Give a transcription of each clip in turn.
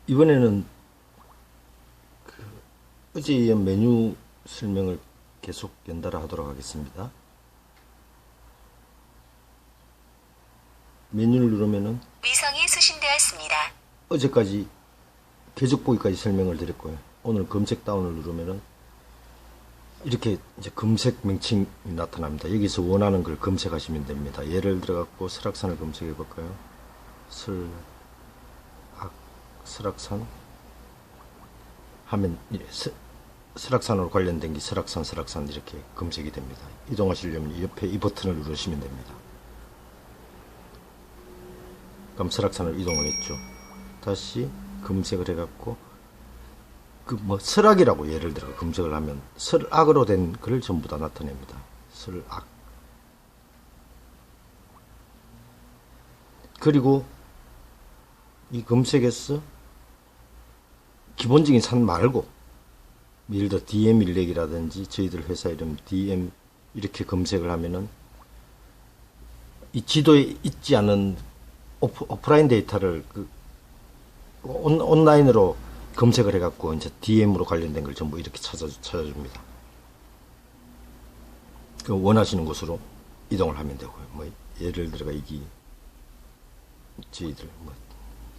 이번에는 어제에 이은 메뉴 설명을 계속 연달아 하도록 하겠습니다. 메뉴를 누르면은 위성이 수신되었습니다. 어제까지 궤적 보기까지 설명을 드렸고요. 오늘 검색 다운을 누르면은 이렇게 이제 검색 명칭이 나타납니다. 여기서 원하는 걸 검색하시면 됩니다. 예를 들어 갖고 설악산을 검색해 볼까요? 설악산 하면 설악산으로 관련된 게 설악산 이렇게 검색이 됩니다. 이동하시려면 옆에 이 버튼을 누르시면 됩니다. 그럼 설악산을 이동을 했죠. 다시 검색을 해갖고 설악이라고 예를 들어 검색을 하면 설악으로 된 글을 전부 다 나타냅니다. 설악. 그리고 이 검색에서 기본적인 산 말고 예를 들어 DM 일렉이라든지 저희들 회사 이름 DM 이렇게 검색을 하면은 이 지도에 있지 않은 오프라인 데이터를 온라인으로 검색을 해갖고 이제 DM으로 관련된 걸 전부 이렇게 찾아줍니다. 원하시는 곳으로 이동을 하면 되고요. 예를 들어가 이게 저희들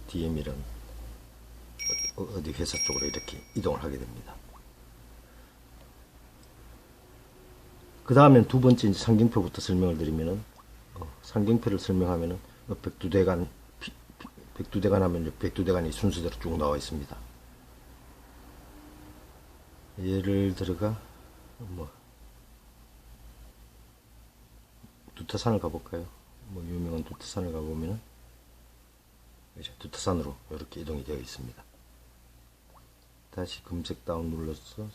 DM이란 어디 회사 쪽으로 이렇게 이동을 하게 됩니다. 그 다음엔 두 번째 이제 상경표부터 설명을 드리면은 상경표를 설명하면은 백두대간 하면 백두대간이 순서대로 쭉 나와 있습니다. 예를 들어가 두타산을 가볼까요? 유명한 두타산을 가보면은 이제 두타산으로 이렇게 이동이 되어 있습니다. 다시 검색 다운 눌러서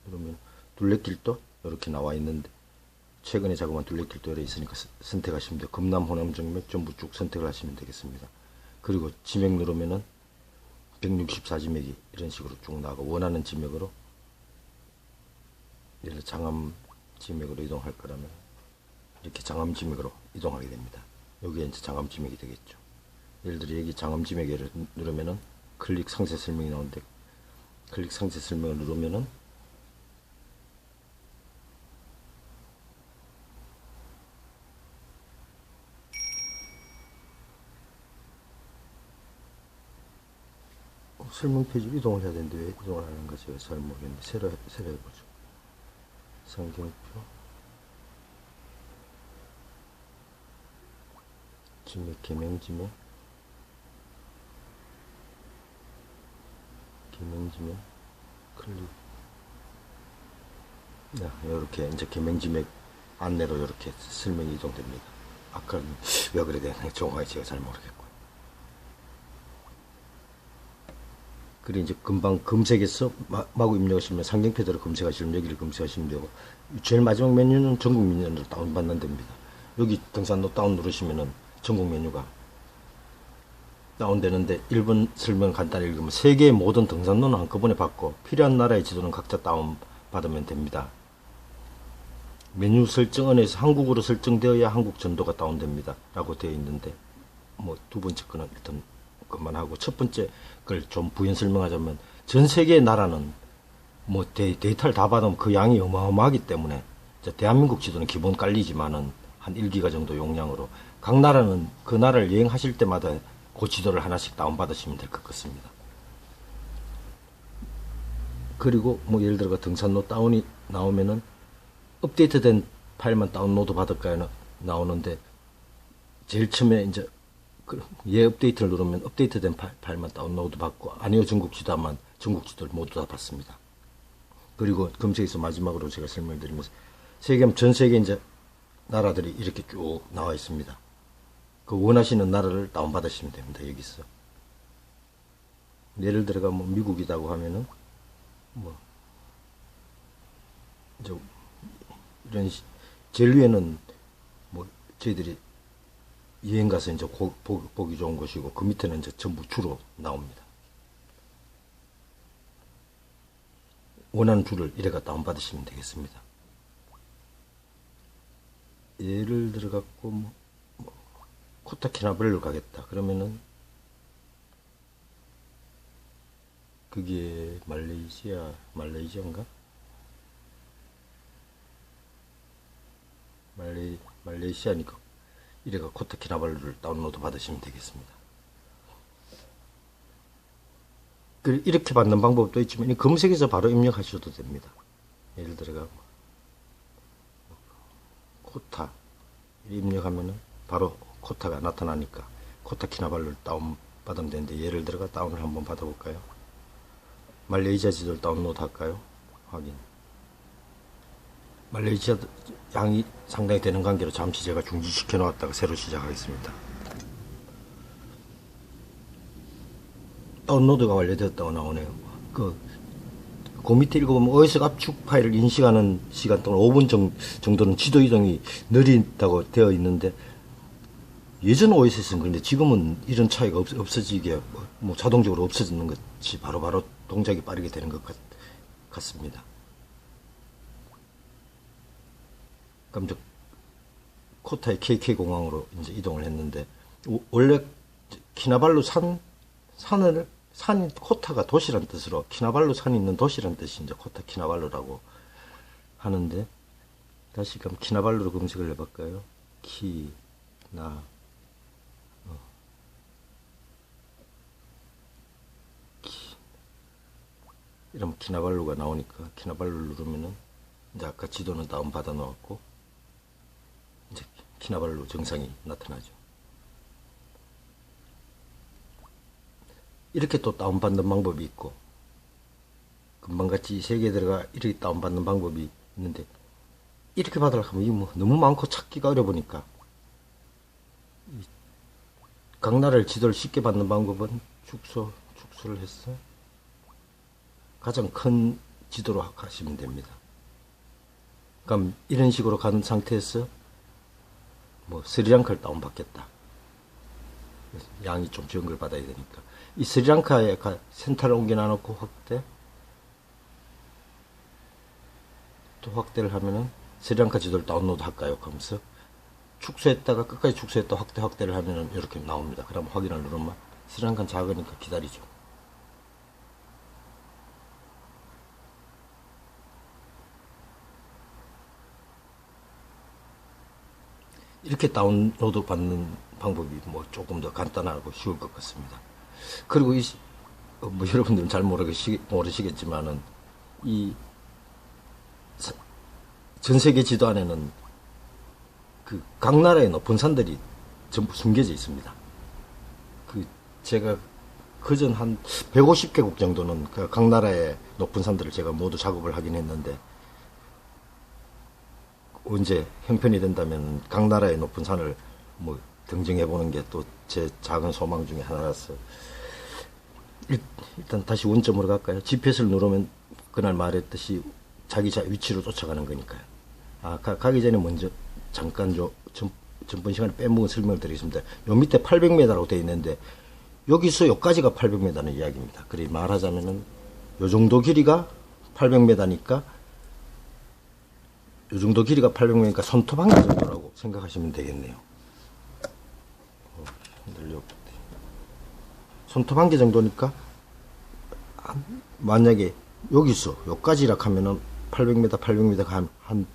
그러면 둘레길도 이렇게 나와 있는데 최근에 작업한 둘레길도 이렇게 있으니까 선택하시면 돼요. 금남, 호남, 정맥 전부 쭉 선택을 하시면 되겠습니다. 그리고 지맥 누르면은 164지맥이 이런 식으로 쭉 나가고 원하는 지맥으로 예를 들어 장암 지맥으로 이동할 거라면 이렇게 장암 지맥으로 이동하게 됩니다. 여기에 이제 장암 지맥이 되겠죠. 예를 들어 여기 장암 지맥을 누르면은 클릭 상세 설명이 나오는데 클릭 상세 설명을 누르면은 설명 페이지로 이동을 해야 되는데 왜 이동을 하는 거지? 잘 모르겠는데 새로 해보죠. 상경표 지맥 개명지맥 클릭 이렇게 이제 개명지맥 안내로 이렇게 설명이 이동됩니다. 아까는 왜 그래 되나 정확히 제가 잘 모르겠고. 그리고 이제 금방 검색해서 마구 입력하시면 상경표대로 검색하시면 여기를 검색하시면 되고 제일 마지막 메뉴는 전국 메뉴로 다운받는 됩니다. 여기 등산로 다운 누르시면은 전국 메뉴가 다운되는데 1번 설명 간단히 읽으면 세계의 모든 등산로는 한꺼번에 받고 필요한 나라의 지도는 각자 다운받으면 됩니다. 메뉴 설정원에서 한국어로 설정되어야 한국 전도가 다운됩니다. 라고 되어 있는데 두 번째 거는 일단 그만하고 첫 번째 걸 좀 부연 설명하자면 전 세계의 나라는 데이터를 다 받으면 그 양이 어마어마하기 때문에 대한민국 지도는 기본 깔리지만은 한 1기가 정도 용량으로 각 나라는 그 나라를 여행하실 때마다 그 지도를 하나씩 다운받으시면 될 것 같습니다. 그리고 예를 들어 등산로 다운이 나오면은 업데이트된 파일만 다운로드 받을까요? 나오는데 제일 처음에 이제 업데이트를 누르면 업데이트된 파일만 다운로드 받고 아니요 전국 지도만 전국 지도를 모두 다 받습니다. 그리고 검색에서 마지막으로 제가 설명드리면서 전 세계 이제 나라들이 이렇게 쭉 나와 있습니다. 그 원하시는 나라를 다운받으시면 됩니다. 여기서 예를 들어가 미국이라고 하면은 이런 제일 위에는 저희들이 여행 가서 이제 보기 좋은 곳이고 그 밑에는 이제 전부 주로 나옵니다. 원하는 줄을 이래가 다운받으시면 되겠습니다. 예를 들어 갖고 코타키나발루 가겠다 그러면은 그게 말레이시아인가? 말레이시아니까 이래가 코타키나발루를 다운로드 받으시면 되겠습니다. 이렇게 받는 방법도 있지만 검색해서 바로 입력하셔도 됩니다. 예를 들어가 코타 입력하면은 바로 코타가 나타나니까 코타키나발루를 다운 받으면 되는데, 예를 들어가 다운을 한번 받아볼까요? 말레이시아 지도를 다운로드 할까요? 확인. 말레이시아 양이 상당히 되는 관계로 잠시 제가 중지시켜 놓았다가 새로 시작하겠습니다. 다운로드가 완료되었다고 나오네요. 그 밑에 읽어보면 OS 압축 파일을 인식하는 시간 동안 5분 정도는 지도 이동이 느린다고 되어 있는데, 예전 OS에서는 그런데 지금은 이런 차이가 없어지게 뭐 자동적으로 없어지는 것이 바로바로 동작이 빠르게 되는 것 같습니다. 그럼 저 코타의 KK 공항으로 이제 이동을 했는데, 원래 키나발루 산이 코타가 도시란 뜻으로 키나발루 산이 있는 도시란 뜻이 이제 코타 키나발루라고 하는데, 다시 그럼 키나발루로 검색을 해볼까요? 이러면 키나발루가 나오니까 키나발루를 누르면은 이제 아까 지도는 다운 받아 놓았고 이제 키나발루 정상이 나타나죠. 이렇게 또 다운받는 방법이 있고, 금방같이 세 개 들어가 이렇게 다운받는 방법이 있는데, 이렇게 받으려고 하면 뭐 너무 많고 찾기가 어려우니까 각 나라를 지도를 쉽게 받는 방법은 축소를 해서 가장 큰 지도로 하시면 됩니다. 그럼 이런 식으로 간 상태에서 뭐 스리랑카를 다운받겠다. 양이 좀 적은 걸 받아야 되니까 이 스리랑카에 센터를 옮겨 놔놓고 확대를 하면은 스리랑카 지도를 다운로드 할까요? 하면서 축소했다가 끝까지 축소했다 확대를 하면은 이렇게 나옵니다. 그럼 확인을 누르면 스리랑카는 작으니까 기다리죠. 이렇게 다운로드 받는 방법이 뭐 조금 더 간단하고 쉬울 것 같습니다. 그리고 뭐 여러분들은 잘 모르시겠지만은 전 세계 지도 안에는 그 각 나라의 높은 산들이 전부 숨겨져 있습니다. 제가 그전 한 150개국 정도는 각 나라의 높은 산들을 제가 모두 작업을 하긴 했는데, 언제 형편이 된다면 각 나라의 높은 산을 뭐 등정해 보는 게 또 제 작은 소망 중에 하나라서, 일단 다시 원점으로 갈까요? GPS를 누르면 그날 말했듯이 자기 위치로 쫓아가는 거니까요. 가기 전에 먼저 잠깐 전번 시간에 빼먹은 설명을 드리겠습니다. 요 밑에 800m라고 되어 있는데, 여기서 여기까지가 800m는 이야기입니다. 그래 말하자면은 요 정도 길이가 800m니까 요 정도 길이가 800m니까 손톱 한 개 정도라고 생각하시면 되겠네요. 손톱 한 개 정도니까 만약에 여기서 여기까지라 하면은 800m가 한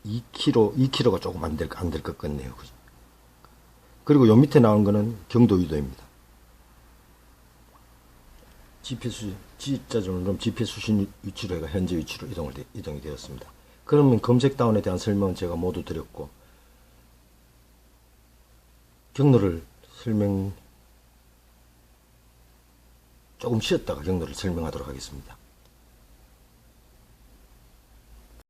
2km가 조금 안 될 것 같네요. 그리고 요 밑에 나온 거는 경도 유도입니다. G자적으로 그럼 GPS 수신 위치로 해가 현재 위치로 이동이 되었습니다. 그러면 검색 다운에 대한 설명은 제가 모두 드렸고, 경로를 조금 쉬었다가 경로를 설명하도록 하겠습니다.